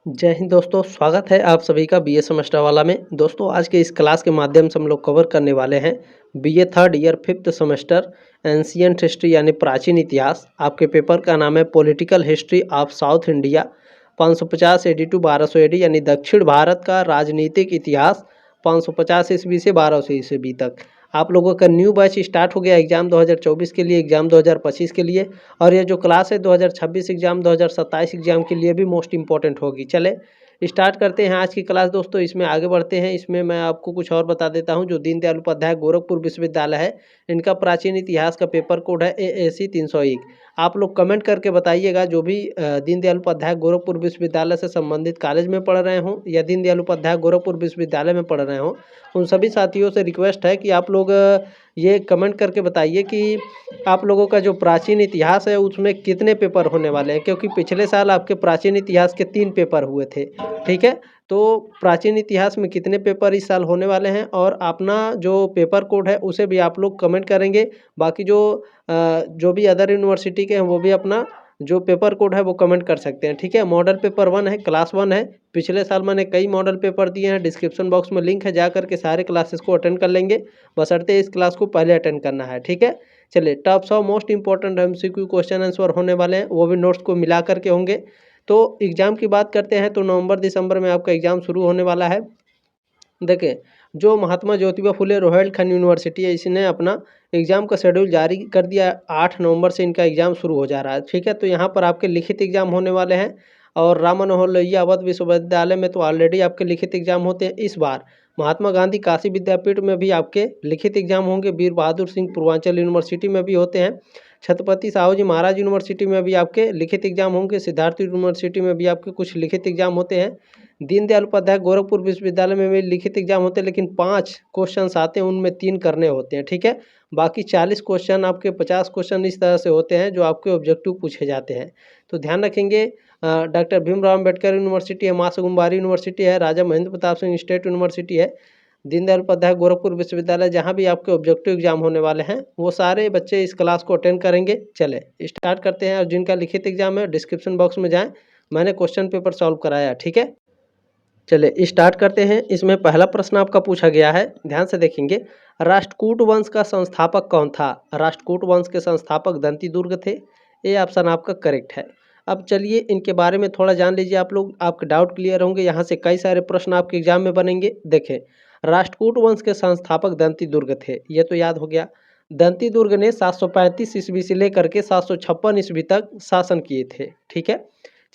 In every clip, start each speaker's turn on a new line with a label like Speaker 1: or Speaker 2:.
Speaker 1: जय हिंद दोस्तों, स्वागत है आप सभी का बीए सेमेस्टर वाला में। दोस्तों आज के इस क्लास के माध्यम से हम लोग कवर करने वाले हैं BA third year fifth semester ancient history यानी प्राचीन इतिहास। आपके पेपर का नाम है political history of south India 550 AD to 1200 AD यानी दक्षिण भारत का राजनीतिक इतिहास 550 ईस्वी से 1200 ईस्वी तक। आप लोगों का न्यू बैच स्टार्ट हो गया एग्जाम 2024 के लिए, एग्जाम 2025 के लिए, और ये जो क्लास है 2026 एग्जाम 2027 एग्जाम के लिए भी मोस्ट इंपॉर्टेंट होगी। चले स्टार्ट करते हैं आज की क्लास दोस्तों। इसमें आगे बढ़ते हैं। इसमें मैं आपको कुछ और बता देता हूं। जो दीनदयाल उपाध्याय गोरखपुर विश्वविद्यालय है, इनका प्राचीन इतिहास का पेपर कोड है AAC 301। आप लोग कमेंट करके बताइएगा जो भी दीनदयाल उपाध्याय गोरखपुर विश्वविद्यालय से संबंधित कॉलेज में पढ़ रहे हों या दीनदयाल उपाध्याय गोरखपुर विश्वविद्यालय में पढ़ रहे हों, उन सभी साथियों से रिक्वेस्ट है कि आप लोग ये कमेंट करके बताइए कि आप लोगों का जो प्राचीन इतिहास है उसमें कितने पेपर होने वाले हैं, क्योंकि पिछले साल आपके प्राचीन इतिहास के 3 पेपर हुए थे। ठीक है, तो प्राचीन इतिहास में कितने पेपर इस साल होने वाले हैं और अपना जो पेपर कोड है उसे भी आप लोग कमेंट करेंगे। बाकी जो भी अदर यूनिवर्सिटी के हैं वो भी अपना जो पेपर कोड है वो कमेंट कर सकते हैं। ठीक है, मॉडल पेपर 1 है, क्लास 1 है। पिछले साल मैंने कई मॉडल पेपर दिए हैं, डिस्क्रिप्शन बॉक्स में लिंक है, जा करके सारे क्लासेस को अटेंड कर लेंगे। बशर्ते इस क्लास को पहले अटेंड करना है। ठीक है, चलिए top 100 most important MCQ question answer होने वाले हैं, वो भी नोट्स को मिला करके होंगे। तो एग्ज़ाम की बात करते हैं तो नवंबर दिसंबर में आपका एग्ज़ाम शुरू होने वाला है। देखें, जो महात्मा ज्योतिबा फुले रोहिलखंड यूनिवर्सिटी है, इसने अपना एग्ज़ाम का शेड्यूल जारी कर दिया। 8 नवंबर से इनका एग्ज़ाम शुरू हो जा रहा है। ठीक है, तो यहाँ पर आपके लिखित एग्ज़ाम होने वाले हैं। और राम मनोहर लोहिया अवध विश्वविद्यालय में तो ऑलरेडी आपके लिखित एग्ज़ाम होते हैं। इस बार महात्मा गांधी काशी विद्यापीठ में भी आपके लिखित एग्ज़ाम होंगे। वीर बहादुर सिंह पूर्वांचल यूनिवर्सिटी में भी होते हैं। छत्रपति साहू जी महाराज यूनिवर्सिटी में भी आपके लिखित एग्ज़ाम होंगे। सिद्धार्थ यूनिवर्सिटी में भी आपके कुछ लिखित एग्ज़ाम होते हैं। दीनदयाल उपाध्याय गोरखपुर विश्वविद्यालय में भी लिखित एग्जाम होते हैं, लेकिन 5 क्वेश्चन आते हैं, उनमें 3 करने होते हैं। ठीक है, बाकी 40 क्वेश्चन आपके 50 क्वेश्चन इस तरह से होते हैं जो आपके ऑब्जेक्टिव पूछे जाते हैं। तो ध्यान रखेंगे। डॉक्टर भीमराव अम्बेडकर यूनिवर्सिटी है, माँ सुकुमारी यूनिवर्सिटी है, राजा महेंद्र प्रताप सिंह स्टेट यूनिवर्सिटी है, दीनदयाल उपाध्याय गोरखपुर विश्वविद्यालय, जहाँ भी आपके ऑब्जेक्टिव एग्जाम होने वाले हैं वो सारे बच्चे इस क्लास को अटेंड करेंगे। चले स्टार्ट करते हैं। और जिनका लिखित एग्जाम है डिस्क्रिप्शन बॉक्स में जाएँ, मैंने क्वेश्चन पेपर सॉल्व कराया। ठीक है, चलिए स्टार्ट करते हैं। इसमें पहला प्रश्न आपका पूछा गया है, ध्यान से देखेंगे। राष्ट्रकूट वंश का संस्थापक कौन था? राष्ट्रकूट वंश के संस्थापक दंती दुर्ग थे। ये ऑप्शन आपका करेक्ट है। अब चलिए इनके बारे में थोड़ा जान लीजिए आप लोग, आपके डाउट क्लियर होंगे। यहाँ से कई सारे प्रश्न आपके एग्जाम में बनेंगे। देखें, राष्ट्रकूट वंश के संस्थापक दंती दुर्ग थे, ये तो याद हो गया। दंती दुर्ग ने 735 ईस्वी से लेकर के 756 ईस्वी तक शासन किए थे। ठीक है,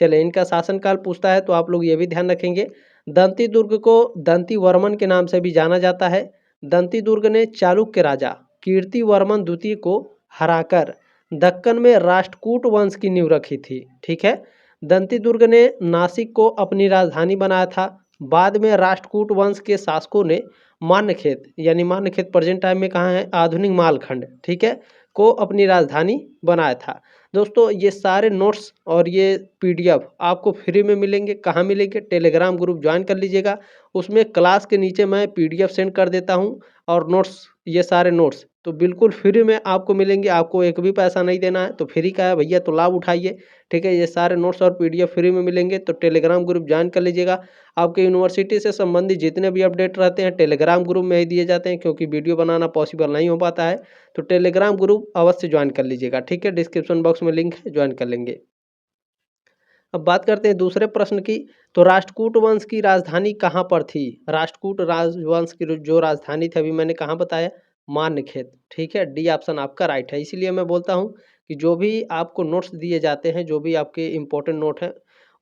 Speaker 1: चलिए इनका शासनकाल पूछता है तो आप लोग ये भी ध्यान रखेंगे। दंती दुर्ग को दंती वर्मन के नाम से भी जाना जाता है। दंती दुर्ग ने चालुक्य राजा कीर्ति वर्मन द्वितीय को हराकर दक्कन में राष्ट्रकूट वंश की नींव रखी थी। ठीक है, दंती दुर्ग ने नासिक को अपनी राजधानी बनाया था। बाद में राष्ट्रकूट वंश के शासकों ने मान्यखेत, यानी मान्यखेत प्रेजेंट टाइम में कहाँ है, आधुनिक मालखंड, ठीक है, को अपनी राजधानी बनाया था। दोस्तों ये सारे नोट्स और ये PDF आपको फ्री में मिलेंगे। कहाँ मिलेंगे? टेलीग्राम ग्रुप ज्वाइन कर लीजिएगा। उसमें क्लास के नीचे मैं PDF सेंड कर देता हूँ और नोट्स, ये सारे नोट्स तो बिल्कुल फ्री में आपको मिलेंगे। आपको एक भी पैसा नहीं देना है, तो फ्री का है भैया, तो लाभ उठाइए। ठीक है, ये सारे नोट्स और PDF फ्री में मिलेंगे, तो टेलीग्राम ग्रुप ज्वाइन कर लीजिएगा। आपके यूनिवर्सिटी से संबंधित जितने भी अपडेट रहते हैं टेलीग्राम ग्रुप में ही दिए जाते हैं, क्योंकि वीडियो बनाना पॉसिबल नहीं हो पाता है। तो टेलीग्राम ग्रुप अवश्य ज्वाइन कर लीजिएगा। ठीक है, डिस्क्रिप्शन बॉक्स में लिंक है, ज्वाइन कर लेंगे। अब बात करते हैं दूसरे प्रश्न की। तो राष्ट्रकूट वंश की राजधानी कहाँ पर थी? राष्ट्रकूट राजवंश की जो राजधानी थी, अभी मैंने कहाँ बताया, मान्यखेत। ठीक है, डी ऑप्शन आपका राइट है। इसीलिए मैं बोलता हूँ कि जो भी आपको नोट्स दिए जाते हैं, जो भी आपके इंपॉर्टेंट नोट हैं,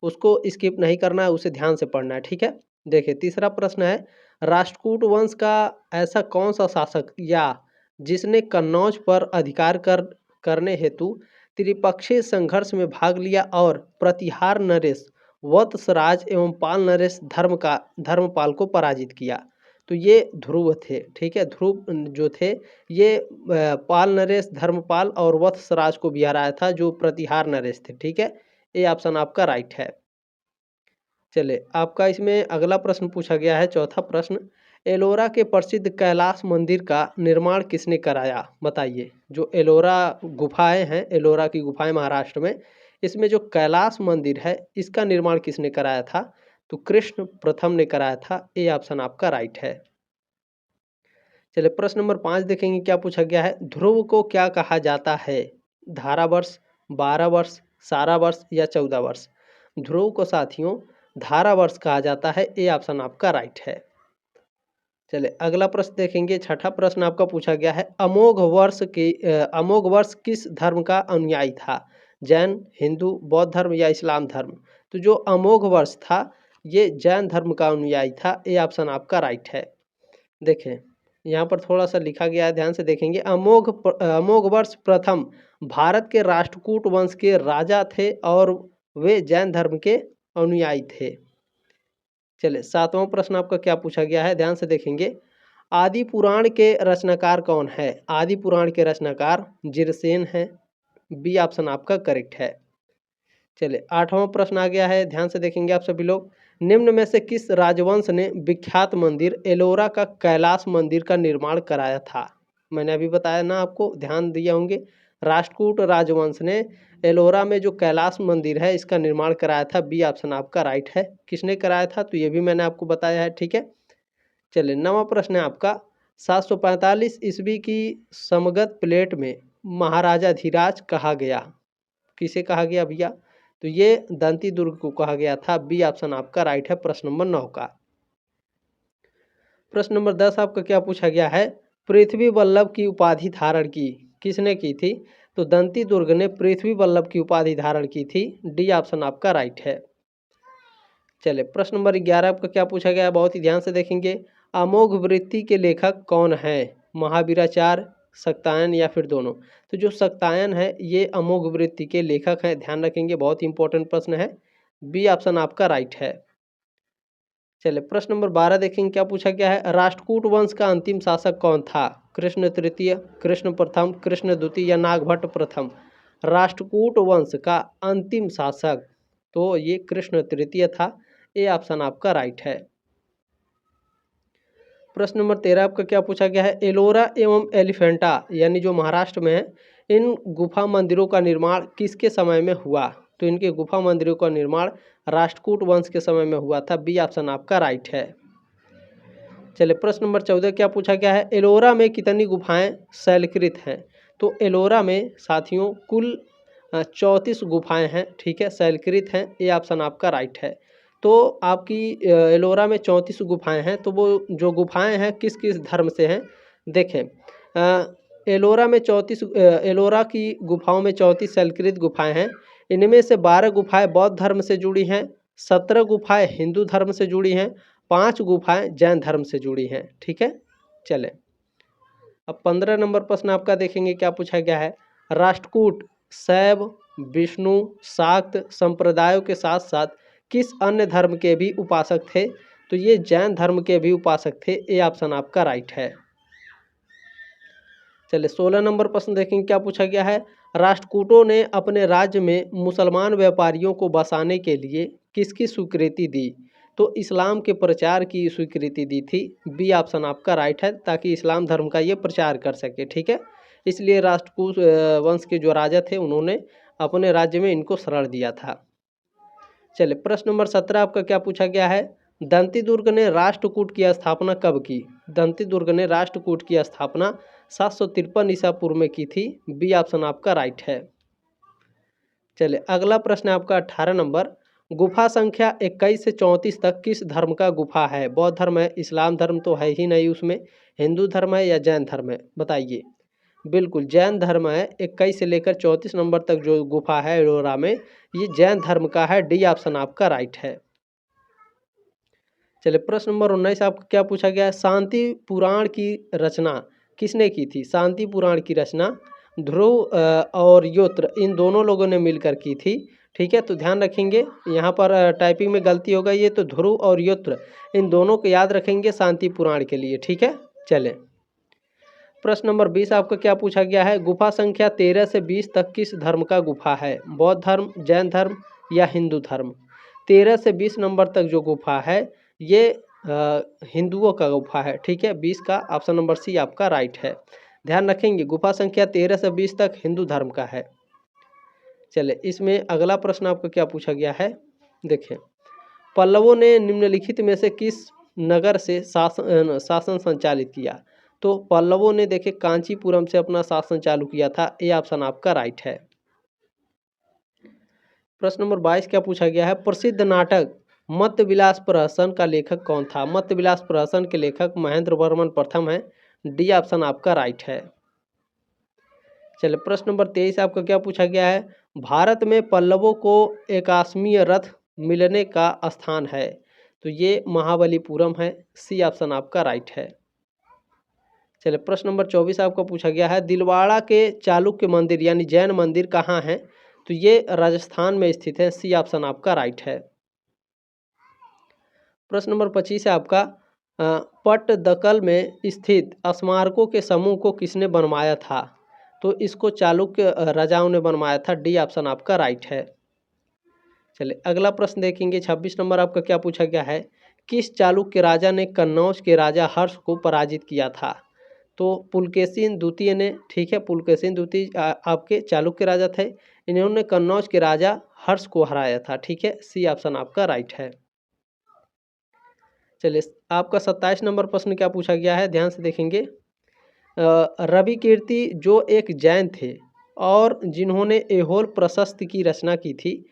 Speaker 1: उसको स्किप नहीं करना है, उसे ध्यान से पढ़ना है। ठीक है, देखिए तीसरा प्रश्न है, राष्ट्रकूट वंश का ऐसा कौन सा शासक या जिसने कन्नौज पर अधिकार करने हेतु त्रिपक्षीय संघर्ष में भाग लिया और प्रतिहार नरेश, वत्सराज एवं पाल नरेश धर्मपाल को पराजित किया? तो ये ध्रुव थे। ठीक है, ध्रुव जो थे ये पाल नरेश, धर्मपाल और वत्सराज को भी हराया था, जो प्रतिहार नरेश थे। ठीक है, ये ऑप्शन आपका राइट है। चले आपका इसमें अगला प्रश्न पूछा गया है, चौथा प्रश्न। एलोरा के प्रसिद्ध कैलाश मंदिर का निर्माण किसने कराया? बताइए। जो एलोरा गुफाएं हैं, एलोरा की गुफाएं महाराष्ट्र में, इसमें जो कैलाश मंदिर है इसका निर्माण किसने कराया था? तो कृष्ण प्रथम ने कराया था। ए ऑप्शन आपका राइट है। चलिए प्रश्न नंबर 5 देखेंगे क्या पूछा गया है। ध्रुव को क्या कहा जाता है? धारावर्ष, 12 वर्ष, सारा वर्ष या 14 वर्ष? ध्रुव को साथियों धारावर्ष कहा जाता है। ए ऑप्शन आपका राइट है। चलिए अगला प्रश्न देखेंगे। छठा प्रश्न आपका पूछा गया है। अमोघ वर्ष किस धर्म का अनुयायी था? जैन, हिंदू, बौद्ध धर्म या इस्लाम धर्म? तो जो अमोघ वर्ष था ये जैन धर्म का अनुयायी था। ए ऑप्शन आपका राइट है। देखें यहाँ पर थोड़ा सा लिखा गया है, ध्यान से देखेंगे। अमोघ वर्ष प्रथम भारत के राष्ट्रकूट वंश के राजा थे और वे जैन धर्म के अनुयायी थे। चलिए सातवां प्रश्न आपका क्या पूछा गया है, ध्यान से देखेंगे। आदि पुराण के रचनाकार कौन है? आदि पुराण के रचनाकार जिरसेन है। बी ऑप्शन आपका करेक्ट है। चलिए आठवां प्रश्न आ गया है, ध्यान से देखेंगे आप सभी लोग। निम्न में से किस राजवंश ने विख्यात मंदिर एलोरा का कैलाश मंदिर का निर्माण कराया था? मैंने अभी बताया ना आपको, ध्यान दिए होंगे। राष्ट्रकूट राजवंश ने एलोरा में जो कैलाश मंदिर है इसका निर्माण कराया था। बी ऑप्शन आपका राइट है। किसने कराया था तो ये भी मैंने आपको बताया है, ठीक है। चलिए नवा प्रश्न है आपका। 745 ईस्वी की समगत प्लेट में महाराजा धीराज कहा गया? किसे कहा गया भैया? तो ये दंती दुर्ग को कहा गया था। बी ऑप्शन आपका राइट है प्रश्न नंबर 9 का। प्रश्न नंबर 10 आपका क्या पूछा गया है। पृथ्वी वल्लभ की उपाधि धारण की किसने की थी? तो दंती दुर्ग ने पृथ्वी वल्लभ की उपाधि धारण की थी। डी ऑप्शन आपका राइट है। चलिए प्रश्न नंबर 11 आपका क्या पूछा गया है, बहुत ही ध्यान से देखेंगे। अमोघ वृत्ति के लेखक कौन है? महावीराचार्य, सत्यायन या फिर दोनों? तो जो सत्यायन है ये अमोघ वृत्ति के लेखक हैं, ध्यान रखेंगे, बहुत ही इंपॉर्टेंट प्रश्न है। बी ऑप्शन आपका राइट है। चलिए प्रश्न नंबर 12 देखेंगे क्या पूछा गया है। राष्ट्रकूट वंश का अंतिम शासक कौन था? कृष्ण तृतीय, कृष्ण प्रथम, कृष्ण द्वितीय या नागभट्ट प्रथम? राष्ट्रकूट वंश का अंतिम शासक तो ये कृष्ण तृतीय था। ए ऑप्शन आपका राइट है। प्रश्न नंबर 13 आपका क्या पूछा गया है। एलोरा एवं एलिफेंटा यानी जो महाराष्ट्र में है, इन गुफा मंदिरों का निर्माण किसके समय में हुआ? तो इनके गुफा मंदिरों का निर्माण राष्ट्रकूट वंश के समय में हुआ था। बी ऑप्शन आपका राइट है। चलिए प्रश्न नंबर 14 क्या पूछा गया है। एलोरा में कितनी गुफाएं शैलकृत हैं? तो एलोरा में साथियों कुल 34 गुफाएं हैं, ठीक है, शैलकृत हैं। ए ऑप्शन आपका राइट है। तो आपकी एलोरा में 34 गुफाएं हैं, तो वो जो गुफाएं हैं किस किस धर्म से हैं देखें। एलोरा में 34 एलोरा की गुफाओं में 34 शैलकृत गुफाएं हैं। इनमें से 12 गुफाएं बौद्ध धर्म से जुड़ी हैं, 17 गुफाएं हिंदू धर्म से जुड़ी हैं, 5 गुफाएं जैन धर्म से जुड़ी हैं, ठीक है। चले अब 15 नंबर प्रश्न आपका देखेंगे क्या पूछा गया है। राष्ट्रकूट शैव, विष्णु, शाक्त संप्रदायों के साथ साथ किस अन्य धर्म के भी उपासक थे? तो ये जैन धर्म के भी उपासक थे। ए ऑप्शन आपका राइट है। चलिए 16 नंबर प्रश्न देखेंगे क्या पूछा गया है। राष्ट्रकूटों ने अपने राज्य में मुसलमान व्यापारियों को बसाने के लिए किसकी स्वीकृति दी? तो इस्लाम के प्रचार की स्वीकृति दी थी। बी ऑप्शन आपका राइट है, ताकि इस्लाम धर्म का ये प्रचार कर सके, ठीक है। इसलिए राष्ट्रकूट वंश के जो राजा थे उन्होंने अपने राज्य में इनको शरण दिया था। चलिए प्रश्न नंबर 17 आपका क्या पूछा गया है। दंती दुर्ग ने राष्ट्रकूट की स्थापना कब की? दंती दुर्ग ने राष्ट्रकूट की स्थापना 753 ईसा पूर्व में की थी। बी ऑप्शन आपका राइट है। चलिए अगला प्रश्न है आपका 18 नंबर। गुफा संख्या 21 से 34 तक किस धर्म का गुफा है? बौद्ध धर्म है, इस्लाम धर्म तो है ही नहीं उसमें, हिंदू धर्म है या जैन धर्म है, बताइए। बिल्कुल जैन धर्म है। 21 से लेकर 34 नंबर तक जो गुफा है एलोरा में, ये जैन धर्म का है। डी ऑप्शन आपका राइट है। चलिए प्रश्न नंबर 19 आपको क्या पूछा गया है। शांति पुराण की रचना किसने की थी? शांति पुराण की रचना ध्रुव और योत्र इन दोनों लोगों ने मिलकर की थी, ठीक है। तो ध्यान रखेंगे यहाँ पर टाइपिंग में गलती हो गई, ये तो ध्रुव और योत्र इन दोनों को याद रखेंगे शांति पुराण के लिए, ठीक है। चलें प्रश्न नंबर 20 आपका क्या पूछा गया है। गुफा संख्या 13 से 20 तक किस धर्म का गुफा है? बौद्ध धर्म, जैन धर्म या हिंदू धर्म? 13 से 20 नंबर तक जो गुफा है ये हिंदुओं का गुफा है, ठीक है। 20 का ऑप्शन नंबर सी आपका राइट है। ध्यान रखेंगे गुफा संख्या 13 से 20 तक हिंदू धर्म का है। चले इसमें अगला प्रश्न आपका क्या पूछा गया है, देखें। पल्लवों ने निम्नलिखित में से किस नगर से शासन संचालित किया? तो पल्लवों ने देखे कांचीपुरम से अपना शासन चालू किया था, ये ऑप्शन आपका राइट है। प्रश्न नंबर 22 क्या पूछा गया है, प्रसिद्ध नाटक मत्स्य विलास प्रहसन का लेखक कौन था? मत्स्य विलास प्रहसन के लेखक महेंद्र वर्मन प्रथम है, डी ऑप्शन आपका राइट है। चलिए प्रश्न नंबर 23 आपका क्या पूछा गया है, भारत में पल्लवों को एकाश्मीय रथ मिलने का स्थान है? तो ये महाबलीपुरम है, सी ऑप्शन आपका राइट है। चलिए प्रश्न नंबर 24 आपका पूछा गया है, दिलवाड़ा के चालुक्य मंदिर यानी जैन मंदिर कहाँ है? तो ये राजस्थान में स्थित है, सी ऑप्शन आपका राइट है। प्रश्न नंबर 25 है आपका, पट्टदकल में स्थित स्मारकों के समूह को किसने बनवाया था? तो इसको चालुक्य राजाओं ने बनवाया था, डी ऑप्शन आपका राइट है। चलिए अगला प्रश्न देखेंगे, 26 नंबर आपका क्या पूछा गया है, किस चालुक्य राजा ने कन्नौज के राजा हर्ष को पराजित किया था? तो पुलकेशिन द्वितीय ने, ठीक है, पुलकेशिन द्वितीय आपके चालुक्य राजा थे, इन्होंने कन्नौज के राजा हर्ष को हराया था, ठीक है, सी ऑप्शन आपका राइट है। चलिए आपका 27 नंबर प्रश्न क्या पूछा गया है, ध्यान से देखेंगे। रवि कीर्ति जो एक जैन थे और जिन्होंने ऐहोल प्रशस्ति की रचना की थी,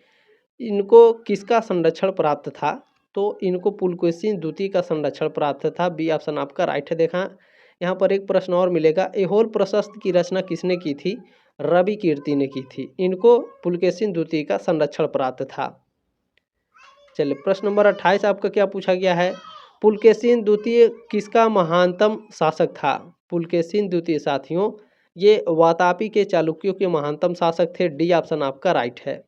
Speaker 1: इनको किसका संरक्षण प्राप्त था? तो इनको पुलकेशिन द्वितीय का संरक्षण प्राप्त था, बी ऑप्शन आपका राइट है। देखा यहाँ पर एक प्रश्न और मिलेगा, ऐहोल प्रशस्ति की रचना किसने की थी? रवि कीर्ति ने की थी, इनको पुलकेशिन द्वितीय का संरक्षण प्राप्त था। चलिए प्रश्न नंबर 28 आपका क्या पूछा गया है, पुलकेशिन द्वितीय किसका महानतम शासक था? पुलकेशिन द्वितीय साथियों ये वातापी के चालुक्यों के महानतम शासक थे, डी ऑप्शन आपका राइट है।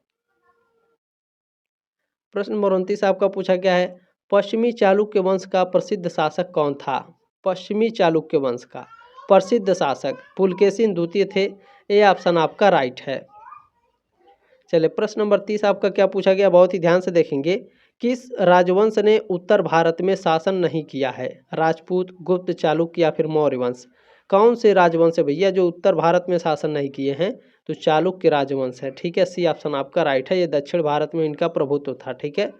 Speaker 1: प्रश्न नंबर 29 आपका पूछा गया है, पश्चिमी चालुक्य वंश का प्रसिद्ध शासक कौन था? पश्चिमी चालुक्य वंश का प्रसिद्ध शासक पुलकेशिन द्वितीय थे, ये ऑप्शन आपका राइट है। चलिए प्रश्न नंबर 30 आपका क्या पूछा गया, बहुत ही ध्यान से देखेंगे, किस राजवंश ने उत्तर भारत में शासन नहीं किया है? राजपूत, गुप्त, चालुक्य या फिर मौर्य वंश? कौन से राजवंश है भैया जो उत्तर भारत में शासन नहीं किए हैं? तो चालुक्य राजवंश है, ठीक है, सी ऑप्शन आपका राइट है, ये दक्षिण भारत में इनका प्रभुत्व था, ठीक है।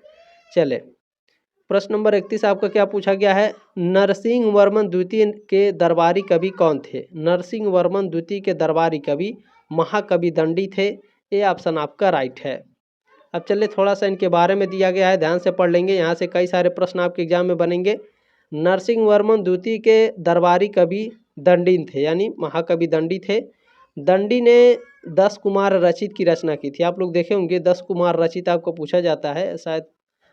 Speaker 1: चले प्रश्न नंबर 31 आपका क्या पूछा गया है, नरसिंह वर्मन द्वितीय के दरबारी कवि कौन थे? नरसिंह वर्मन द्वितीय के दरबारी कवि महाकवि दंडी थे, ये ऑप्शन आपका राइट है। अब चलिए थोड़ा सा इनके बारे में दिया गया है, ध्यान से पढ़ लेंगे, यहाँ से कई सारे प्रश्न आपके एग्जाम में बनेंगे। नरसिंह वर्मन द्वितीय के दरबारी कवि दंडी थे, यानी महाकवि दंडी थे। दंडी ने 10 कुमार रचित की रचना की थी, आप लोग देखे होंगे 10 कुमार रचित आपको पूछा जाता है, शायद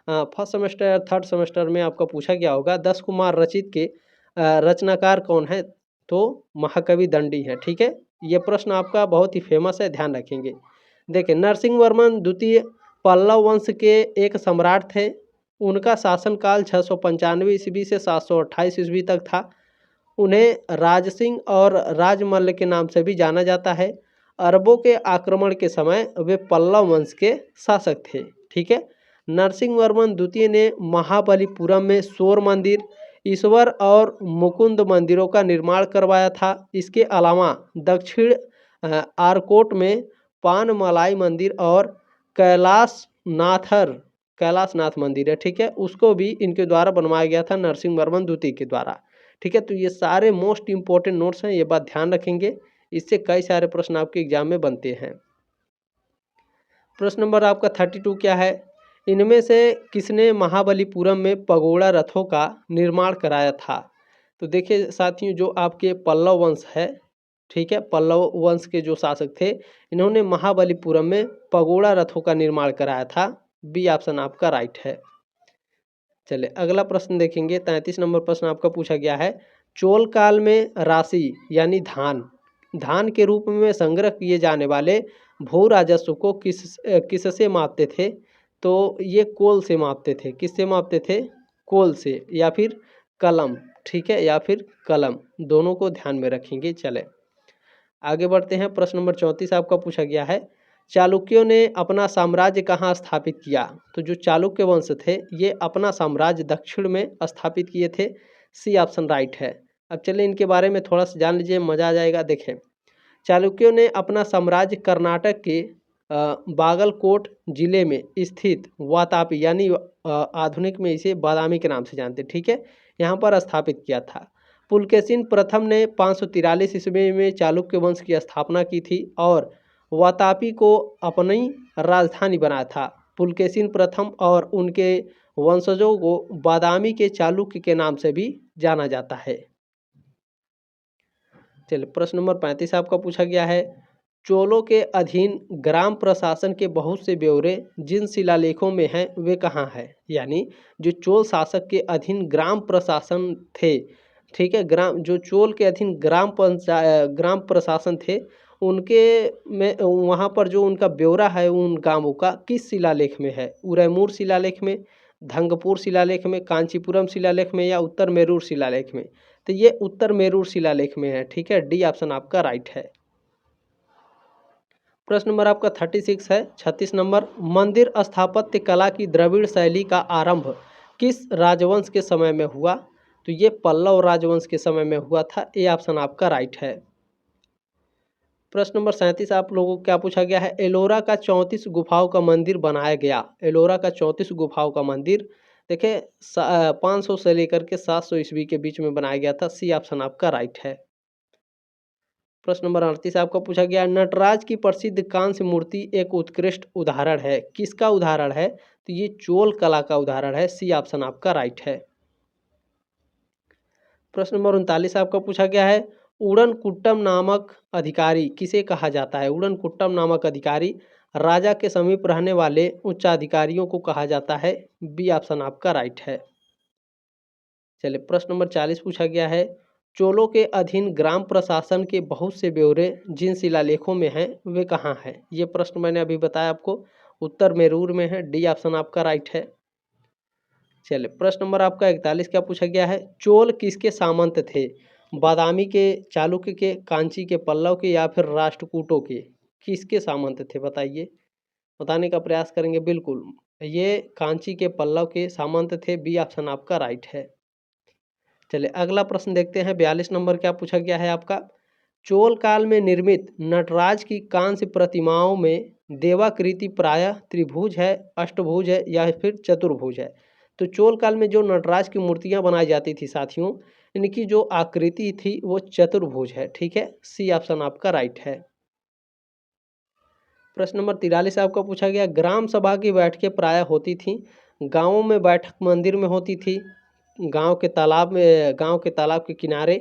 Speaker 1: फर्स्ट सेमेस्टर या थर्ड सेमेस्टर में आपका पूछा गया होगा, 10 कुमार रचित के रचनाकार कौन है? तो महाकवि दंडी है, ठीक है। ये प्रश्न आपका बहुत ही फेमस है, ध्यान रखेंगे। देखिए नरसिंह वर्मन द्वितीय पल्लव वंश के एक सम्राट थे, उनका शासनकाल 695 ईस्वी से 728 ईस्वी तक था। उन्हें राजसिंह और राजमल्ल के नाम से भी जाना जाता है। अरबों के आक्रमण के समय वे पल्लव वंश के शासक थे, ठीक है। नरसिंह वर्मन द्वितीय ने महाबलीपुरम में शोर मंदिर, ईश्वर और मुकुंद मंदिरों का निर्माण करवाया था। इसके अलावा दक्षिण आरकोट में पानमलाई मंदिर और कैलाशनाथ मंदिर है, ठीक है, उसको भी इनके द्वारा बनवाया गया था, नरसिंह वर्मन द्वितीय के द्वारा, ठीक है। तो ये सारे मोस्ट इंपॉर्टेंट नोट्स हैं, ये बात ध्यान रखेंगे, इससे कई सारे प्रश्न आपके एग्जाम में बनते हैं। प्रश्न नंबर आपका 32 क्या है, इनमें से किसने महाबलीपुरम में पगोड़ा रथों का निर्माण कराया था? तो देखिए साथियों, जो आपके पल्लव वंश है, ठीक है, पल्लव वंश के जो शासक थे, इन्होंने महाबलीपुरम में पगोड़ा रथों का निर्माण कराया था, बी ऑप्शन आपका राइट है। चलिए अगला प्रश्न देखेंगे, 33 नंबर प्रश्न आपका पूछा गया है, चोल काल में राशि यानी धान के रूप में संग्रह किए जाने वाले भू राजस्व को किससे मापते थे? तो ये कोल से मापते थे, किससे मापते थे? कोल से या फिर कलम, ठीक है, या फिर कलम, दोनों को ध्यान में रखेंगे। चले आगे बढ़ते हैं, प्रश्न नंबर 34 आपका पूछा गया है, चालुक्यों ने अपना साम्राज्य कहाँ स्थापित किया? तो जो चालुक्य वंश थे ये अपना साम्राज्य दक्षिण में स्थापित किए थे, सी ऑप्शन राइट है। अब चलिए इनके बारे में थोड़ा सा जान लीजिए, मजा आ जाएगा। देखें चालुक्यों ने अपना साम्राज्य कर्नाटक के बागलकोट जिले में स्थित वातापी यानी आधुनिक में इसे बादामी के नाम से जानते हैं, ठीक है, यहाँ पर स्थापित किया था। पुलकेशिन प्रथम ने 543 ईस्वी में चालुक्य वंश की स्थापना की थी और वातापी को अपनी राजधानी बनाया था। पुलकेशिन प्रथम और उनके वंशजों को बादामी के चालुक्य के नाम से भी जाना जाता है। चलिए प्रश्न नंबर 35 आपका पूछा गया है, चोलों के अधीन ग्राम प्रशासन के बहुत से ब्यौरे जिन शिलालेखों में हैं वे कहाँ हैं। यानी जो चोल शासक के अधीन ग्राम प्रशासन थे, ठीक है, जो चोल के अधीन ग्राम प्रशासन थे उनके में वहाँ पर जो उनका ब्यौरा है उन गांवों का किस शिलालेख में है। उरैमूर शिलालेख में, धंगपुर शिलालेख में, कांचीपुरम शिलालेख में या उत्तर मेरूर शिलालेख में। तो ये उत्तर मेरूर शिलालेख में है, ठीक है, डी ऑप्शन आपका राइट है। प्रश्न नंबर आपका 36 नंबर, मंदिर स्थापत्य कला की द्रविड़ शैली का आरंभ किस राजवंश के समय में हुआ। तो ये पल्लव राजवंश के समय में हुआ था, ए ऑप्शन आपका राइट है। प्रश्न नंबर 37 आप लोगों को क्या पूछा गया है, एलोरा का 34 गुफाओं का मंदिर बनाया गया। एलोरा का 34 गुफाओं का मंदिर देखिए 500 से लेकर के 700 ईस्वी के बीच में बनाया गया था, सी ऑप्शन आपका राइट है। प्रश्न नंबर 38 आपका पूछा गया, नटराज की प्रसिद्ध कांस्य मूर्ति एक उत्कृष्ट उदाहरण है, किसका उदाहरण है। तो ये चोल कला का उदाहरण है, सी ऑप्शन आपका राइट है। प्रश्न नंबर 39 आपका पूछा गया है, उड़न कुट्टम नामक अधिकारी किसे कहा जाता है। उड़न कुट्टम नामक अधिकारी राजा के समीप रहने वाले उच्चाधिकारियों को कहा जाता है, बी ऑप्शन आपका राइट है। चलिए प्रश्न नंबर 40 पूछा गया है, चोलों के अधीन ग्राम प्रशासन के बहुत से ब्यौरे जिन शिलालेखों में हैं वे कहाँ हैं। ये प्रश्न मैंने अभी बताया आपको, उत्तर मेरूर में है, डी ऑप्शन आपका राइट है। चलिए प्रश्न नंबर आपका 41 क्या पूछा गया है, चोल किसके सामंत थे। बादामी के, चालुक्य के, कांची के, पल्लव के या फिर राष्ट्रकूटों के, किसके सामंत थे बताइए। बताने का प्रयास करेंगे, बिल्कुल ये कांची के, पल्लव के सामंत थे, बी ऑप्शन आपका राइट है। चलिए अगला प्रश्न देखते हैं, 42 नंबर क्या पूछा गया है आपका, चोल काल में निर्मित नटराज की कांस्य प्रतिमाओं में देवाकृति प्रायः त्रिभुज है, अष्टभुज है या फिर चतुर्भुज है। तो चोल काल में जो नटराज की मूर्तियां बनाई जाती थी साथियों, इनकी जो आकृति थी वो चतुर्भुज है, ठीक है, सी ऑप्शन आपका राइट है। प्रश्न नंबर 43 आपका पूछा गया, ग्राम सभा की बैठकें प्रायः होती थी, गाँवों में बैठक मंदिर में होती थी, गांव के तालाब के किनारे,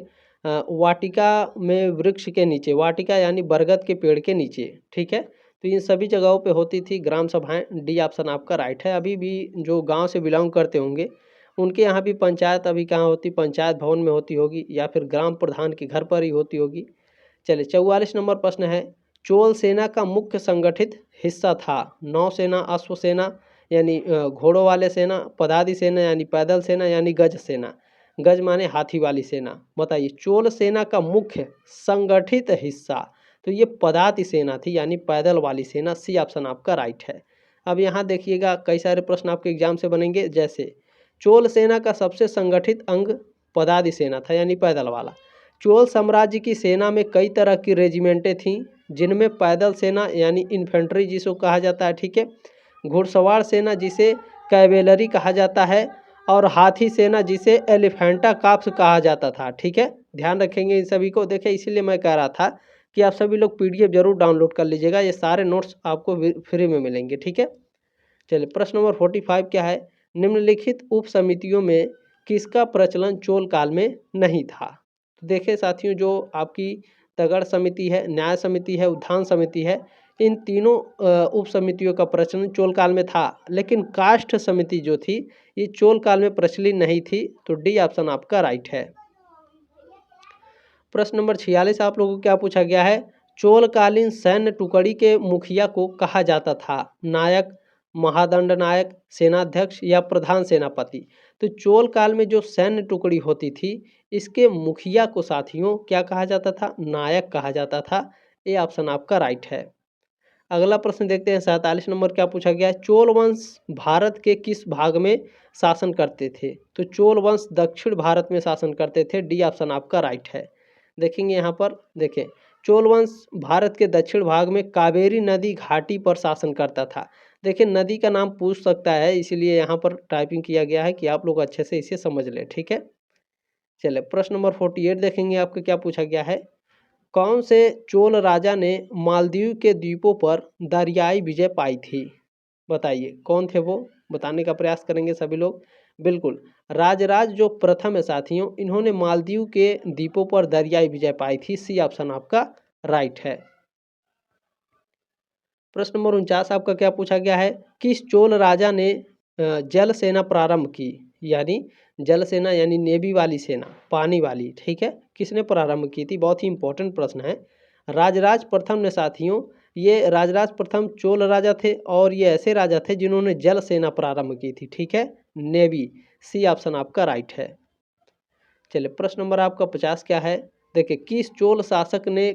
Speaker 1: वाटिका में वृक्ष के नीचे, वाटिका यानी बरगद के पेड़ के नीचे, ठीक है, तो इन सभी जगहों पे होती थी ग्राम सभाएं, डी ऑप्शन आपका राइट है। अभी भी जो गांव से बिलोंग करते होंगे उनके यहाँ भी पंचायत अभी कहाँ होती, पंचायत भवन में होती होगी या फिर ग्राम प्रधान के घर पर ही होती होगी। चलिए 44 नंबर प्रश्न है, चोल सेना का मुख्य संगठित हिस्सा था नौसेना, अश्वसेना यानी घोड़ों वाले सेना, पदाति सेना यानी पैदल सेना यानी गज सेना। गज माने हाथी वाली सेना। बताइए चोल सेना का मुख्य संगठित हिस्सा, तो ये पदाति सेना थी यानी पैदल वाली सेना, सी ऑप्शन आपका राइट है। अब यहाँ देखिएगा कई सारे प्रश्न आपके एग्जाम से बनेंगे, जैसे चोल सेना का सबसे संगठित अंग पदाति सेना था यानी पैदल वाला। चोल साम्राज्य की सेना में कई तरह की रेजिमेंटें थीं, जिनमें पैदल सेना यानी इन्फेंट्री जिसको कहा जाता है, ठीक है, घुड़सवार सेना जिसे कैवेलरी कहा जाता है और हाथी सेना जिसे एलिफेंटा काप्स कहा जाता था, ठीक है, ध्यान रखेंगे इन सभी को। देखिए इसीलिए मैं कह रहा था कि आप सभी लोग पीडीएफ जरूर डाउनलोड कर लीजिएगा, ये सारे नोट्स आपको फ्री में मिलेंगे, ठीक है। चलिए प्रश्न नंबर 45 क्या है, निम्नलिखित उप समितियों में किसका प्रचलन चोल काल में नहीं था। तो देखिए साथियों, जो आपकी तगड़ समिति है, न्याय समिति है, उद्यान समिति है, इन तीनों उप समितियों का प्रचलन चोल काल में था, लेकिन काष्ठ समिति जो थी ये चोल काल में प्रचलित नहीं थी, तो डी ऑप्शन आपका राइट है। प्रश्न नंबर 46 आप लोगों को क्या पूछा गया है, चोलकालीन सैन्य टुकड़ी के मुखिया को कहा जाता था नायक, महादंड नायक, सेनाध्यक्ष या प्रधान सेनापति। तो चोल काल में जो सैन्य टुकड़ी होती थी इसके मुखिया को साथियों क्या कहा जाता था, नायक कहा जाता था, ये ऑप्शन आपका राइट है। अगला प्रश्न देखते हैं, 47 नंबर क्या पूछा गया है, चोल वंश भारत के किस भाग में शासन करते थे। तो चोल वंश दक्षिण भारत में शासन करते थे, डी ऑप्शन आपका राइट है। देखेंगे यहाँ पर, देखें चोल वंश भारत के दक्षिण भाग में कावेरी नदी घाटी पर शासन करता था। देखिए नदी का नाम पूछ सकता है, इसीलिए यहाँ पर टाइपिंग किया गया है कि आप लोग अच्छे से इसे समझ लें, ठीक है। चलिए प्रश्न नंबर 48 देखेंगे आपको क्या पूछा गया है। कौन से चोल राजा ने मालदीव के द्वीपों पर दरियाई विजय पाई थी? बताइए कौन थे वो, बताने का प्रयास करेंगे सभी लोग। बिल्कुल, राजराज जो प्रथम है साथियों, इन्होंने मालदीव के द्वीपों पर दरियाई विजय पाई थी। सी ऑप्शन आपका राइट है। प्रश्न नंबर 49 आपका क्या पूछा गया है। किस चोल राजा ने जल सेना प्रारंभ की? यानी जल सेना यानी नेवी वाली सेना, पानी वाली, ठीक है, किसने प्रारंभ की थी? बहुत ही इंपॉर्टेंट प्रश्न है। राजराज प्रथम ने साथियों, ये राजराज प्रथम चोल राजा थे और ये ऐसे राजा थे जिन्होंने जल सेना प्रारंभ की थी, ठीक है, नेवी। सी ऑप्शन आपका राइट है। चलिए प्रश्न नंबर आपका 50 क्या है। देखिए किस चोल शासक ने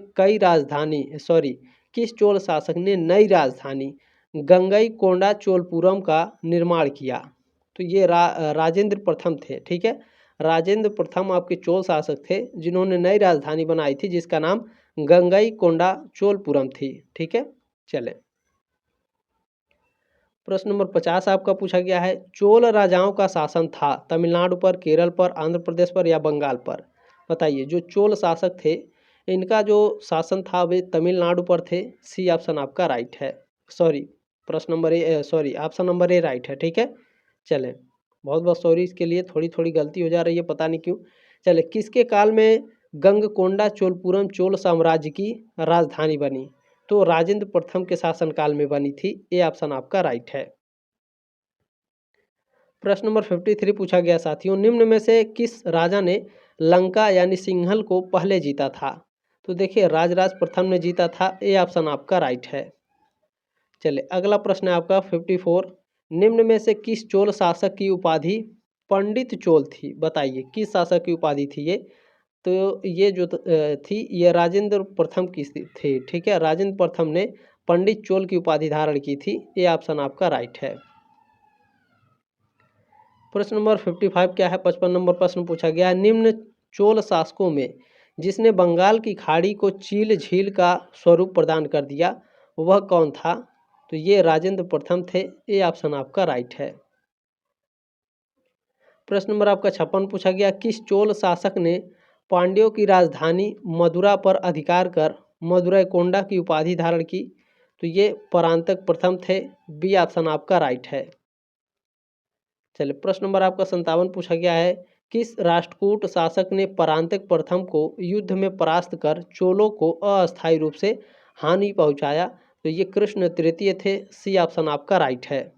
Speaker 1: नई राजधानी गंगईकोंडा चोलपुरम का निर्माण किया? तो ये राजेंद्र प्रथम थे, ठीक है। राजेंद्र प्रथम आपके चोल शासक थे जिन्होंने नई राजधानी बनाई थी जिसका नाम गंगईकोंडा चोलपुरम थी, ठीक है। चले प्रश्न नंबर 50 आपका पूछा गया है। चोल राजाओं का शासन था तमिलनाडु पर, केरल पर, आंध्र प्रदेश पर या बंगाल पर? बताइए जो चोल शासक थे इनका जो शासन था वे तमिलनाडु पर थे। सी ऑप्शन आपका राइट है। सॉरी, प्रश्न number option number A right है, ठीक है। चलें, बहुत बहुत सॉरी, इसके लिए थोड़ी थोड़ी गलती हो जा रही है, पता नहीं क्यों। चले, किसके काल में गंगकोंडा चोलपुरम चोल साम्राज्य की राजधानी बनी? तो राजेंद्र प्रथम के शासनकाल में बनी थी। ये ऑप्शन आपका राइट है। प्रश्न नंबर 53 पूछा गया साथियों, निम्न में से किस राजा ने लंका यानी सिंहल को पहले जीता था? तो देखिए राजराज प्रथम ने जीता था। ये ऑप्शन आपका राइट है। चलिए अगला प्रश्न है आपका 54, निम्न में से किस चोल शासक की उपाधि पंडित चोल थी? बताइए किस शासक की उपाधि थी ये? तो ये जो थी ये राजेंद्र प्रथम की थी, ठीक है। राजेंद्र प्रथम ने पंडित चोल की उपाधि धारण की थी। ये ऑप्शन आपका राइट है। प्रश्न नंबर 55 क्या है, 55 नंबर प्रश्न पूछा गया है, निम्न चोल शासकों में जिसने बंगाल की खाड़ी को चील झील का स्वरूप प्रदान कर दिया वह कौन था? तो ये राजेंद्र प्रथम थे। ये ऑप्शन आपका राइट है। प्रश्न नंबर आपका 56 पूछा गया, किस चोल शासक ने पांड्यों की राजधानी मदुरा पर अधिकार कर मदुरैकोंडा की उपाधि धारण की? तो ये परांतक प्रथम थे। बी ऑप्शन आपका राइट है। चलिए प्रश्न नंबर आपका 57 पूछा गया है, किस राष्ट्रकूट शासक ने परांतक प्रथम को युद्ध में परास्त कर चोलों को अस्थायी रूप से हानि पहुंचाया? तो ये कृष्ण तृतीय थे। सी ऑप्शन आपका राइट है।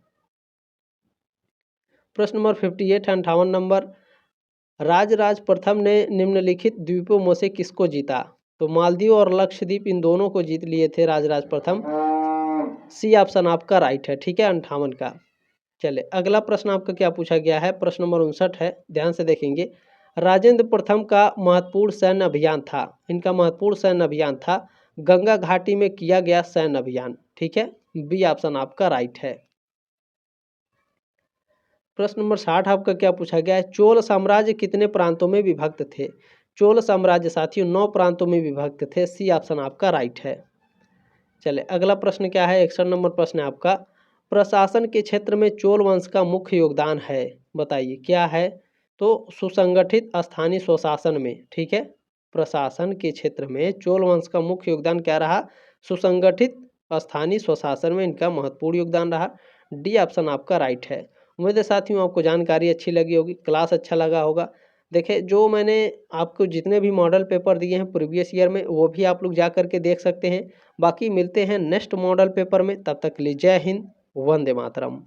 Speaker 1: प्रश्न नंबर 58 है 58 नंबर, राजराज प्रथम ने निम्नलिखित द्वीपों में से किसको जीता? तो मालदीव और लक्षद्वीप इन दोनों को जीत लिए थे राजराज प्रथम। सी ऑप्शन आपका राइट है, ठीक है, 58 का। चले अगला प्रश्न आपका क्या पूछा गया है, प्रश्न नंबर 59 है, ध्यान से देखेंगे। राजेंद्र प्रथम का महत्वपूर्ण सैन्य अभियान था, इनका महत्वपूर्ण सैन्य अभियान था गंगा घाटी में किया गया सैन्य अभियान, ठीक है। बी ऑप्शन आपका राइट है। प्रश्न नंबर 60 आपका क्या पूछा गया है, चोल साम्राज्य कितने प्रांतों में विभक्त थे? चोल साम्राज्य साथियों 9 प्रांतों में विभक्त थे। सी ऑप्शन आपका राइट है। चले अगला प्रश्न क्या है, 61 नंबर प्रश्न है आपका, प्रशासन के क्षेत्र में चोल वंश का मुख्य योगदान है? बताइए क्या है? तो सुसंगठित स्थानीय स्वशासन में, ठीक है। प्रशासन के क्षेत्र में चोल वंश का मुख्य योगदान क्या रहा? सुसंगठित स्थानीय स्वशासन में इनका महत्वपूर्ण योगदान रहा। डी ऑप्शन आपका राइट है। उम्मीद है साथियों आपको जानकारी अच्छी लगी होगी, क्लास अच्छा लगा होगा। देखिए जो मैंने आपको जितने भी मॉडल पेपर दिए हैं प्रीवियस ईयर में वो भी आप लोग जा करके देख सकते हैं। बाकी मिलते हैं नेक्स्ट मॉडल पेपर में, तब तक के लिए जय हिंद, वंदे मातरम।